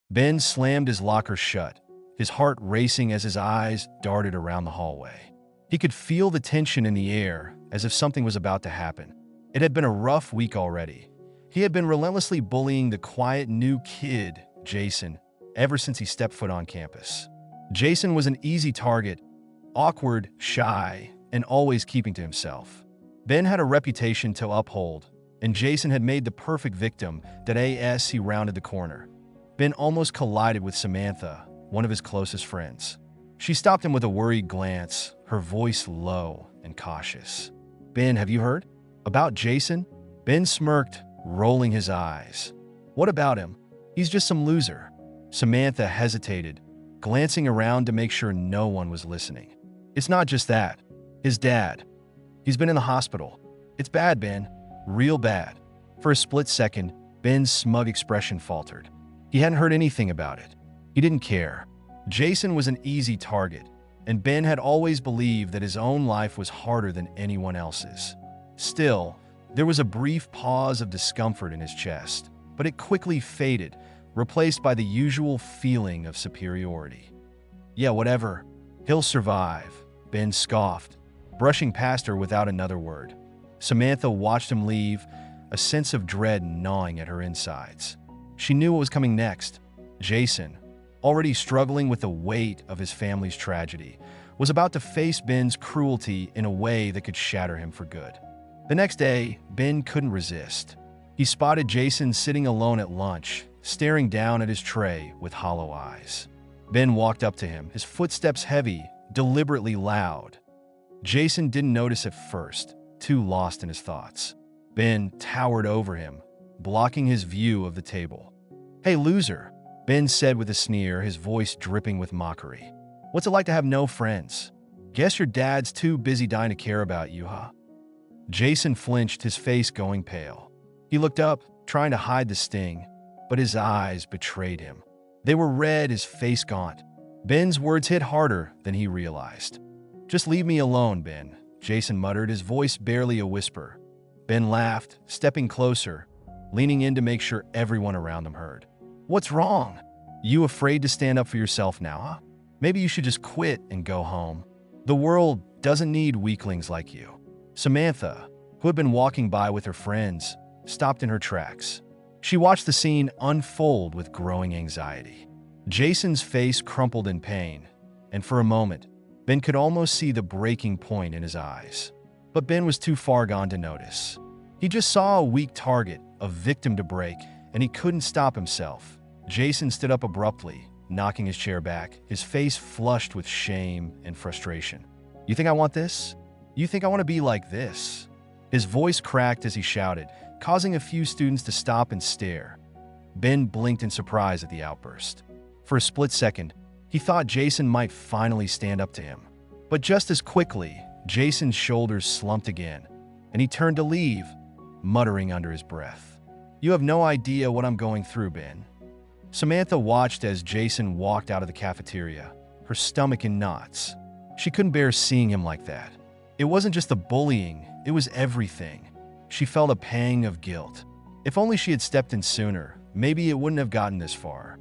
Ben slammed his locker shut, his heart racing as his eyes darted around the hallway. He could feel the tension in the air, as if something was about to happen. It had been a rough week already. He had been relentlessly bullying the quiet new kid, Jason, ever since he stepped foot on campus. Jason was an easy target, awkward, shy, and always keeping to himself. Ben had a reputation to uphold, and Jason had made the perfect victim that as he rounded the corner. Ben almost collided with Samantha, one of his closest friends. She stopped him with a worried glance, her voice low and cautious. "Ben, have you heard? About Jason?" Ben smirked, rolling his eyes. "What about him? He's just some loser." Samantha hesitated, glancing around to make sure no one was listening. "It's not just that. His dad. He's been in the hospital. It's bad, Ben. Real bad." For a split second, Ben's smug expression faltered. He hadn't heard anything about it. He didn't care. Jason was an easy target, and Ben had always believed that his own life was harder than anyone else's. Still, there was a brief pause of discomfort in his chest, but it quickly faded, replaced by the usual feeling of superiority. "Yeah, whatever. He'll survive," Ben scoffed, brushing past her without another word. Samantha watched him leave, a sense of dread gnawing at her insides. She knew what was coming next. Jason, already struggling with the weight of his family's tragedy, was about to face Ben's cruelty in a way that could shatter him for good. The next day, Ben couldn't resist. He spotted Jason sitting alone at lunch, staring down at his tray with hollow eyes. Ben walked up to him, his footsteps heavy, deliberately loud. Jason didn't notice at first, too lost in his thoughts. Ben towered over him, blocking his view of the table. "Hey, loser," Ben said with a sneer, his voice dripping with mockery. "What's it like to have no friends? Guess your dad's too busy dying to care about you, huh?" Jason flinched, his face going pale. He looked up, trying to hide the sting, but his eyes betrayed him. They were red, his face gaunt. Ben's words hit harder than he realized. "Just leave me alone, Ben," Jason muttered, his voice barely a whisper. Ben laughed, stepping closer, leaning in to make sure everyone around them heard. "What's wrong? You afraid to stand up for yourself now, huh? Maybe you should just quit and go home. The world doesn't need weaklings like you." Samantha, who had been walking by with her friends, stopped in her tracks. She watched the scene unfold with growing anxiety. Jason's face crumpled in pain, and for a moment, Ben could almost see the breaking point in his eyes. But Ben was too far gone to notice. He just saw a weak target, a victim to break, and he couldn't stop himself. Jason stood up abruptly, knocking his chair back, his face flushed with shame and frustration. "You think I want this? You think I want to be like this?" His voice cracked as he shouted, causing a few students to stop and stare. Ben blinked in surprise at the outburst. For a split second, he thought Jason might finally stand up to him. But just as quickly, Jason's shoulders slumped again, and he turned to leave, muttering under his breath. "You have no idea what I'm going through, Ben." Samantha watched as Jason walked out of the cafeteria, her stomach in knots. She couldn't bear seeing him like that. It wasn't just the bullying, it was everything. She felt a pang of guilt. If only she had stepped in sooner, maybe it wouldn't have gotten this far.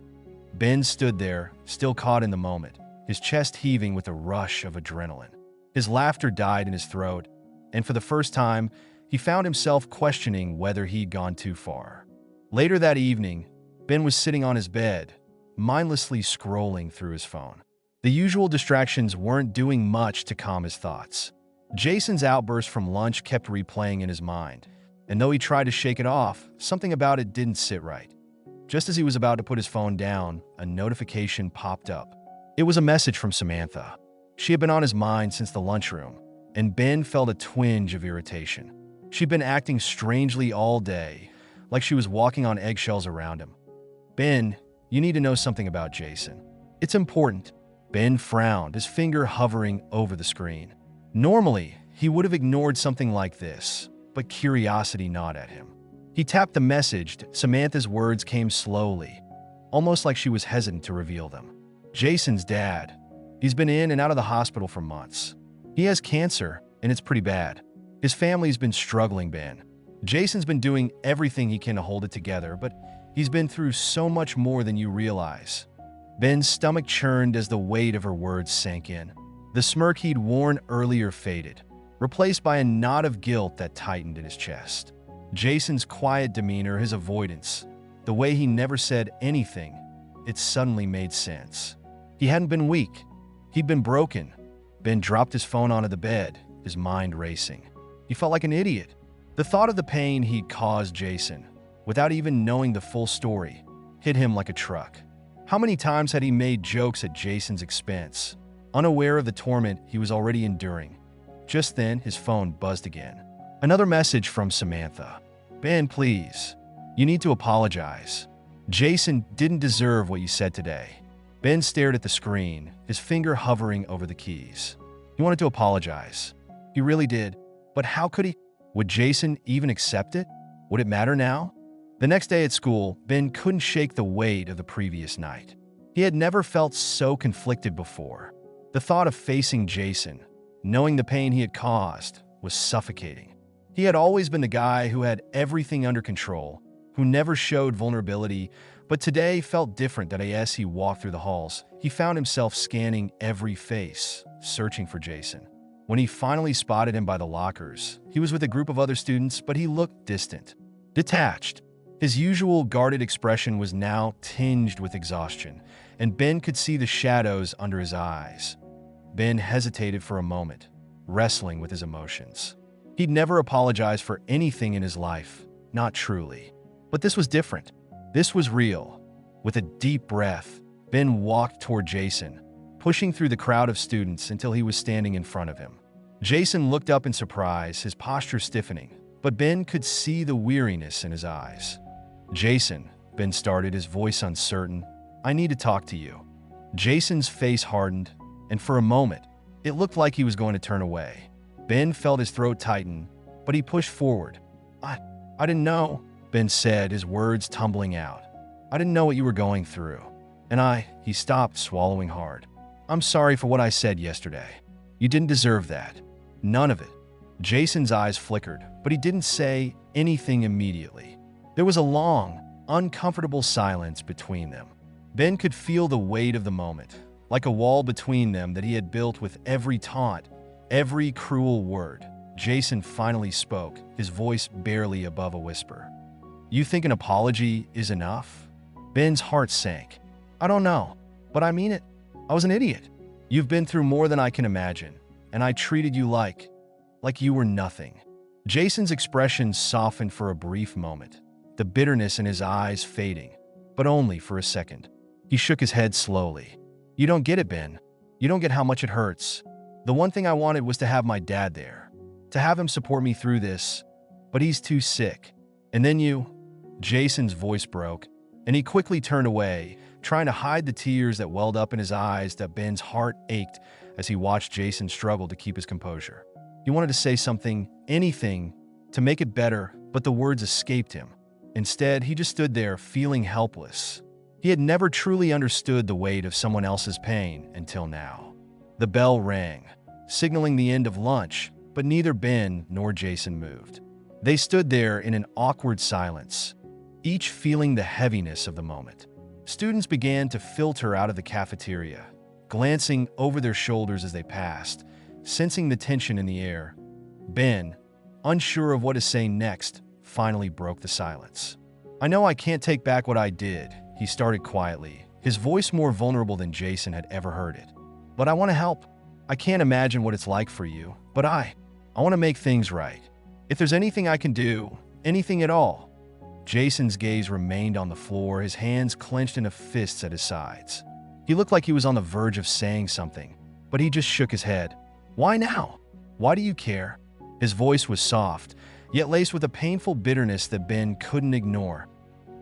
Ben stood there, still caught in the moment, his chest heaving with a rush of adrenaline. His laughter died in his throat, and for the first time, he found himself questioning whether he'd gone too far. Later that evening, Ben was sitting on his bed, mindlessly scrolling through his phone. The usual distractions weren't doing much to calm his thoughts. Jason's outburst from lunch kept replaying in his mind, and though he tried to shake it off, something about it didn't sit right. Just as he was about to put his phone down, a notification popped up. It was a message from Samantha. She had been on his mind since the lunchroom, and Ben felt a twinge of irritation. She'd been acting strangely all day, like she was walking on eggshells around him. "Ben, you need to know something about Jason. It's important." Ben frowned, his finger hovering over the screen. Normally, he would have ignored something like this, but curiosity gnawed at him. He tapped the message. Samantha's words came slowly, almost like she was hesitant to reveal them. "Jason's dad. He's been in and out of the hospital for months. He has cancer, and it's pretty bad. His family's been struggling, Ben. Jason's been doing everything he can to hold it together, but He's been through so much more than you realize." Ben's stomach churned as the weight of her words sank in. The smirk he'd worn earlier faded, replaced by a knot of guilt that tightened in his chest. Jason's quiet demeanor, his avoidance, the way he never said anything, it suddenly made sense. He hadn't been weak. He'd been broken. Ben dropped his phone onto the bed, his mind racing. He felt like an idiot. The thought of the pain he'd caused Jason, without even knowing the full story, hit him like a truck. How many times had he made jokes at Jason's expense, unaware of the torment he was already enduring? Just then, his phone buzzed again. Another message from Samantha. "Ben, please. You need to apologize. Jason didn't deserve what you said today." Ben stared at the screen, his finger hovering over the keys. He wanted to apologize. He really did. But how could he? Would Jason even accept it? Would it matter now? The next day at school, Ben couldn't shake the weight of the previous night. He had never felt so conflicted before. The thought of facing Jason, knowing the pain he had caused, was suffocating. He had always been the guy who had everything under control, who never showed vulnerability, but today felt different that as he walked through the halls. He found himself scanning every face, searching for Jason. When he finally spotted him by the lockers, he was with a group of other students, but he looked distant, detached. His usual guarded expression was now tinged with exhaustion, and Ben could see the shadows under his eyes. Ben hesitated for a moment, wrestling with his emotions. He'd never apologized for anything in his life, not truly. But this was different. This was real. With a deep breath, Ben walked toward Jason, pushing through the crowd of students until he was standing in front of him. Jason looked up in surprise, his posture stiffening, but Ben could see the weariness in his eyes. "Jason," Ben started, his voice uncertain, "I need to talk to you." Jason's face hardened, and for a moment, it looked like he was going to turn away. Ben felt his throat tighten, but he pushed forward. I didn't know," Ben said, his words tumbling out. "I didn't know what you were going through. And he stopped, swallowing hard. "I'm sorry for what I said yesterday. You didn't deserve that. None of it." Jason's eyes flickered, but he didn't say anything immediately. There was a long, uncomfortable silence between them. Ben could feel the weight of the moment, like a wall between them that he had built with every taunt, every cruel word. Jason finally spoke, his voice barely above a whisper. "You think an apology is enough?" Ben's heart sank. "I don't know, but I mean it. I was an idiot. You've been through more than I can imagine, and I treated you like you were nothing." Jason's expression softened for a brief moment, the bitterness in his eyes fading, but only for a second. He shook his head slowly. "You don't get it, Ben. You don't get how much it hurts. The one thing I wanted was to have my dad there, to have him support me through this, but he's too sick. And then you..." Jason's voice broke, and he quickly turned away, trying to hide the tears that welled up in his eyes. That Ben's heart ached as he watched Jason struggle to keep his composure. He wanted to say something, anything, to make it better, but the words escaped him. Instead, he just stood there, feeling helpless. He had never truly understood the weight of someone else's pain until now. The bell rang, signaling the end of lunch, but neither Ben nor Jason moved. They stood there in an awkward silence, each feeling the heaviness of the moment. Students began to filter out of the cafeteria, glancing over their shoulders as they passed, sensing the tension in the air. Ben, unsure of what to say next, finally broke the silence. "I know I can't take back what I did," he started quietly, his voice more vulnerable than Jason had ever heard it. "But I want to help. I can't imagine what it's like for you, but I want to make things right. If there's anything I can do, anything at all." Jason's gaze remained on the floor, his hands clenched into fists at his sides. He looked like he was on the verge of saying something, but he just shook his head. "Why now? Why do you care?" His voice was soft, yet laced with a painful bitterness that Ben couldn't ignore.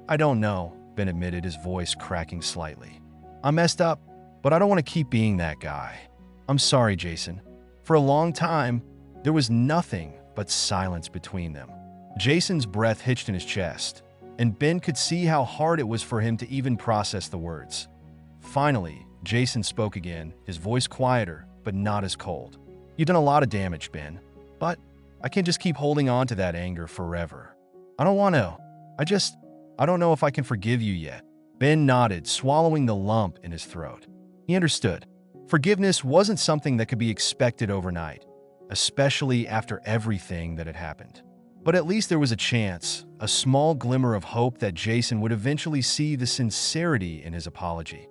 "I don't know," Ben admitted, his voice cracking slightly. "I messed up, but I don't want to keep being that guy. I'm sorry, Jason." For a long time, there was nothing but silence between them. Jason's breath hitched in his chest, and Ben could see how hard it was for him to even process the words. Finally, Jason spoke again, his voice quieter, but not as cold. "You've done a lot of damage, Ben, but I can't just keep holding on to that anger forever. I don't want to. I don't know if I can forgive you yet. Ben nodded, swallowing the lump in his throat. He understood. Forgiveness wasn't something that could be expected overnight, especially after everything that had happened. But at least there was a chance, a small glimmer of hope that Jason would eventually see the sincerity in his apology.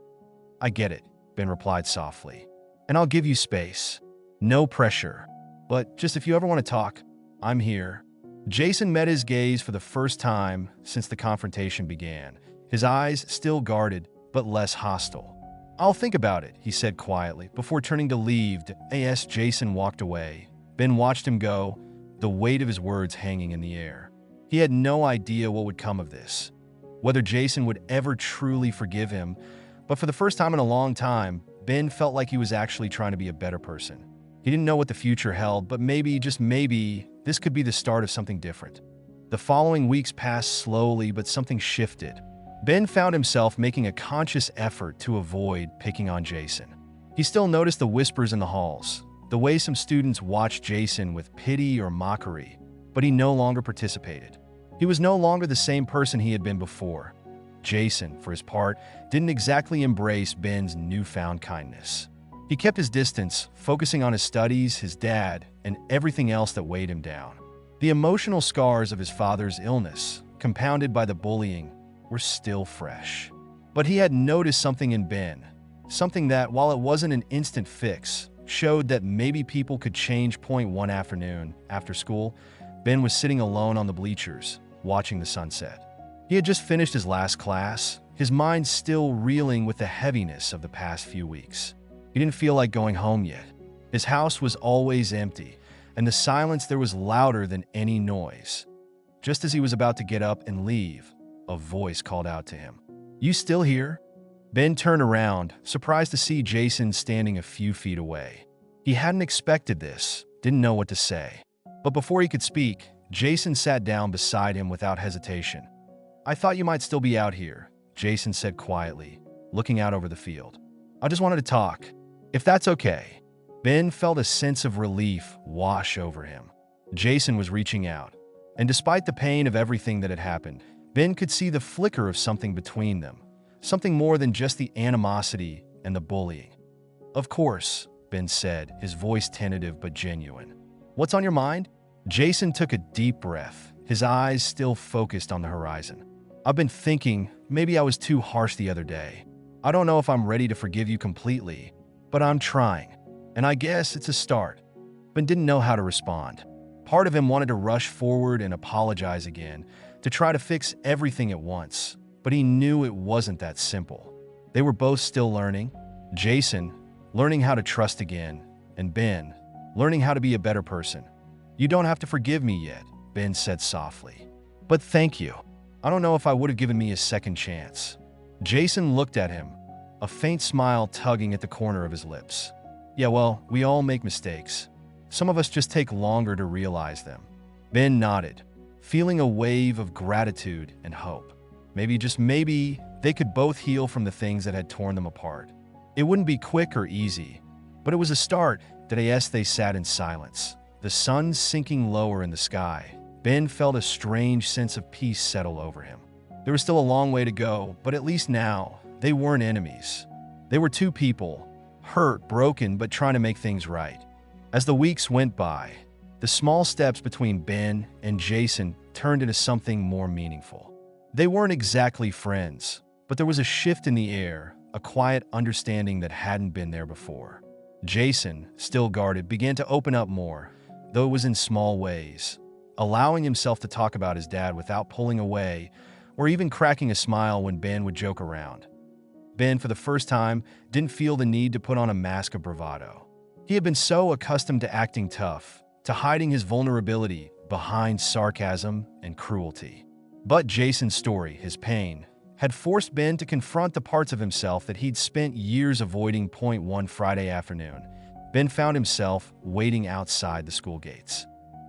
I get it, Ben replied softly. And I'll give you space. No pressure. But just if you ever want to talk, I'm here. Jason met his gaze for the first time since the confrontation began, his eyes still guarded but less hostile. I'll think about it, he said quietly, before turning to leave as Jason walked away. Ben watched him go, the weight of his words hanging in the air. He had no idea what would come of this, whether Jason would ever truly forgive him, but for the first time in a long time, Ben felt like he was actually trying to be a better person. He didn't know what the future held, but maybe, just maybe, this could be the start of something different. The following weeks passed slowly, but something shifted. Ben found himself making a conscious effort to avoid picking on Jason. He still noticed the whispers in the halls, the way some students watched Jason with pity or mockery, but he no longer participated. He was no longer the same person he had been before. Jason, for his part, didn't exactly embrace Ben's newfound kindness. He kept his distance, focusing on his studies, his dad, and everything else that weighed him down. The emotional scars of his father's illness, compounded by the bullying, were still fresh. But he had noticed something in Ben, something that, while it wasn't an instant fix, showed that maybe people could change. One afternoon, after school, Ben was sitting alone on the bleachers, watching the sunset. He had just finished his last class, his mind still reeling with the heaviness of the past few weeks. He didn't feel like going home yet. His house was always empty, and the silence there was louder than any noise. Just as he was about to get up and leave, a voice called out to him. "You still here?" Ben turned around, surprised to see Jason standing a few feet away. He hadn't expected this, didn't know what to say. But before he could speak, Jason sat down beside him without hesitation. "I thought you might still be out here," Jason said quietly, looking out over the field. "I just wanted to talk, if that's okay." Ben felt a sense of relief wash over him. Jason was reaching out, and despite the pain of everything that had happened, Ben could see the flicker of something between them, something more than just the animosity and the bullying. "Of course," Ben said, his voice tentative but genuine. "What's on your mind?" Jason took a deep breath, his eyes still focused on the horizon. "I've been thinking maybe I was too harsh the other day. I don't know if I'm ready to forgive you completely, but I'm trying. And I guess it's a start." Ben didn't know how to respond. Part of him wanted to rush forward and apologize again, to try to fix everything at once, but he knew it wasn't that simple. They were both still learning. Jason, learning how to trust again, and Ben, learning how to be a better person. "You don't have to forgive me yet," Ben said softly. "But thank you. I don't know if I would have given me a second chance." Jason looked at him, a faint smile tugging at the corner of his lips. "Yeah, well, we all make mistakes. Some of us just take longer to realize them." Ben nodded, feeling a wave of gratitude and hope. Maybe, just maybe, they could both heal from the things that had torn them apart. It wouldn't be quick or easy, but it was a start. As they sat in silence, the sun sinking lower in the sky, Ben felt a strange sense of peace settle over him. There was still a long way to go, but at least now, they weren't enemies. They were two people, hurt, broken, but trying to make things right. As the weeks went by, the small steps between Ben and Jason turned into something more meaningful. They weren't exactly friends, but there was a shift in the air, a quiet understanding that hadn't been there before. Jason, still guarded, began to open up more, though it was in small ways, allowing himself to talk about his dad without pulling away or even cracking a smile when Ben would joke around. Ben, for the first time, didn't feel the need to put on a mask of bravado. He had been so accustomed to acting tough, to hiding his vulnerability behind sarcasm and cruelty. But Jason's story, his pain, had forced Ben to confront the parts of himself that he'd spent years avoiding. One Friday afternoon, Ben found himself waiting outside the school gates.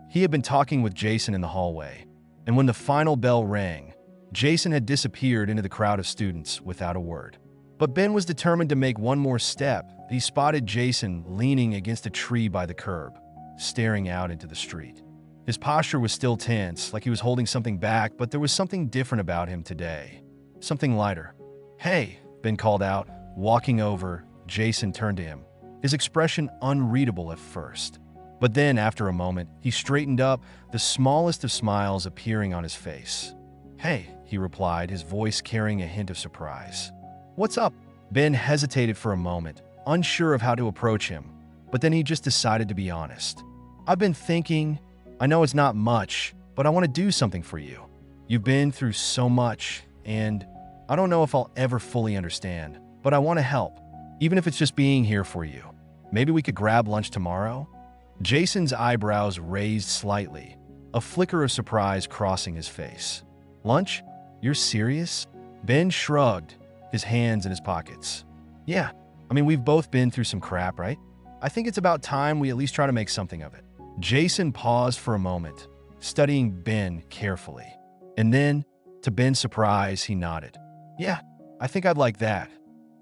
He had been talking with Jason in the hallway, and when the final bell rang, Jason had disappeared into the crowd of students without a word. But Ben was determined to make one more step. He spotted Jason leaning against a tree by the curb, staring out into the street. His posture was still tense, like he was holding something back, but there was something different about him today. Something lighter. "Hey," Ben called out. Walking over, Jason turned to him, his expression unreadable at first. But then, after a moment, he straightened up, the smallest of smiles appearing on his face. "Hey," he replied, his voice carrying a hint of surprise. "What's up?" Ben hesitated for a moment, unsure of how to approach him, but then he just decided to be honest. "I've been thinking, I know it's not much, but I want to do something for you. You've been through so much, and I don't know if I'll ever fully understand, but I want to help, even if it's just being here for you. Maybe we could grab lunch tomorrow?" Jason's eyebrows raised slightly, a flicker of surprise crossing his face. "Lunch? You're serious?" Ben shrugged, his hands in his pockets. "Yeah, I mean, we've both been through some crap, right? I think it's about time we at least try to make something of it." Jason paused for a moment, studying Ben carefully. And then, to Ben's surprise, he nodded. "Yeah, I think I'd like that."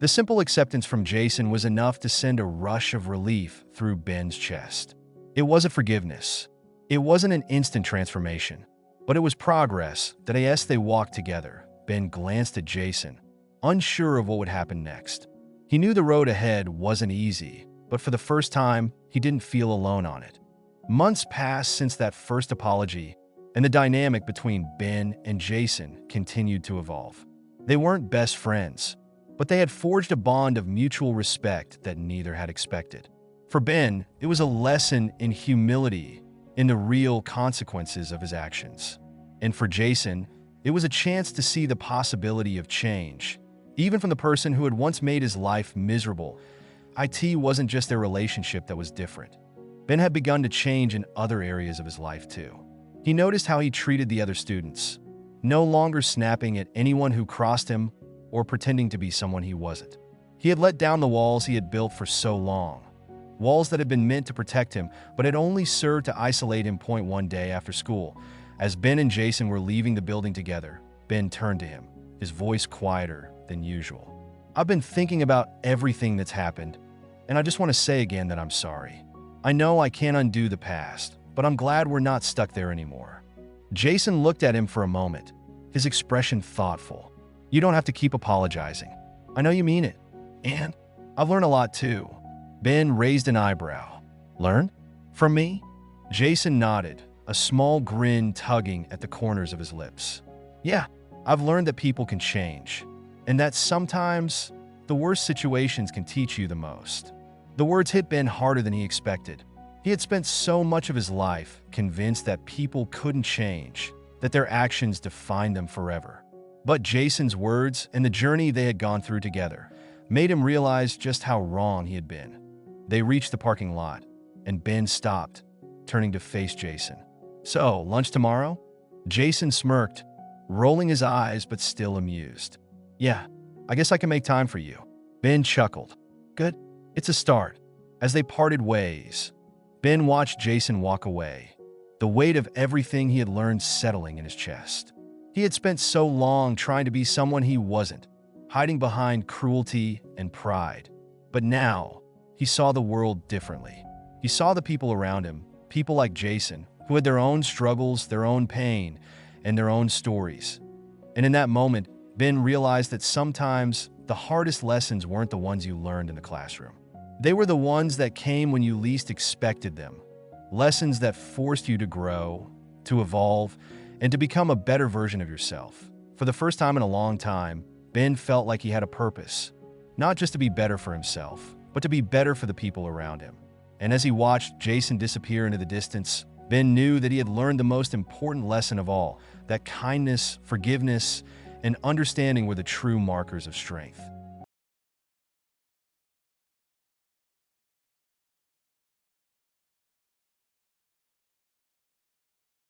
The simple acceptance from Jason was enough to send a rush of relief through Ben's chest. It wasn't forgiveness. It wasn't an instant transformation, but it was progress that as they walked together, Ben glanced at Jason, unsure of what would happen next. He knew the road ahead wasn't easy, but for the first time, he didn't feel alone on it. Months passed since that first apology, and the dynamic between Ben and Jason continued to evolve. They weren't best friends, but they had forged a bond of mutual respect that neither had expected. For Ben, it was a lesson in humility, in the real consequences of his actions. And for Jason, it was a chance to see the possibility of change, even from the person who had once made his life miserable. It wasn't just their relationship that was different. Ben had begun to change in other areas of his life too. He noticed how he treated the other students, no longer snapping at anyone who crossed him or pretending to be someone he wasn't. He had let down the walls he had built for so long, walls that had been meant to protect him, but had only served to isolate him. One day after school, as Ben and Jason were leaving the building together, Ben turned to him, his voice quieter than usual. "I've been thinking about everything that's happened, and I just want to say again that I'm sorry. I know I can't undo the past, but I'm glad we're not stuck there anymore." Jason looked at him for a moment, his expression thoughtful. "You don't have to keep apologizing. I know you mean it. And I've learned a lot too." Ben raised an eyebrow. "Learn? From me?" Jason nodded, a small grin tugging at the corners of his lips. "Yeah, I've learned that people can change, and that sometimes the worst situations can teach you the most." The words hit Ben harder than he expected. He had spent so much of his life convinced that people couldn't change, that their actions defined them forever. But Jason's words and the journey they had gone through together made him realize just how wrong he had been. They reached the parking lot, and Ben stopped, turning to face Jason. "So, lunch tomorrow?" Jason smirked, rolling his eyes but still amused. "Yeah, I guess I can make time for you." Ben chuckled. "Good. It's a start." As they parted ways, Ben watched Jason walk away, the weight of everything he had learned settling in his chest. He had spent so long trying to be someone he wasn't, hiding behind cruelty and pride. But now, he saw the world differently. He saw the people around him, people like Jason, who had their own struggles, their own pain, and their own stories. And in that moment, Ben realized that sometimes the hardest lessons weren't the ones you learned in the classroom. They were the ones that came when you least expected them. Lessons that forced you to grow, to evolve, and to become a better version of yourself. For the first time in a long time, Ben felt like he had a purpose, not just to be better for himself, but to be better for the people around him. And as he watched Jason disappear into the distance, Ben knew that he had learned the most important lesson of all, that kindness, forgiveness, and understanding were the true markers of strength.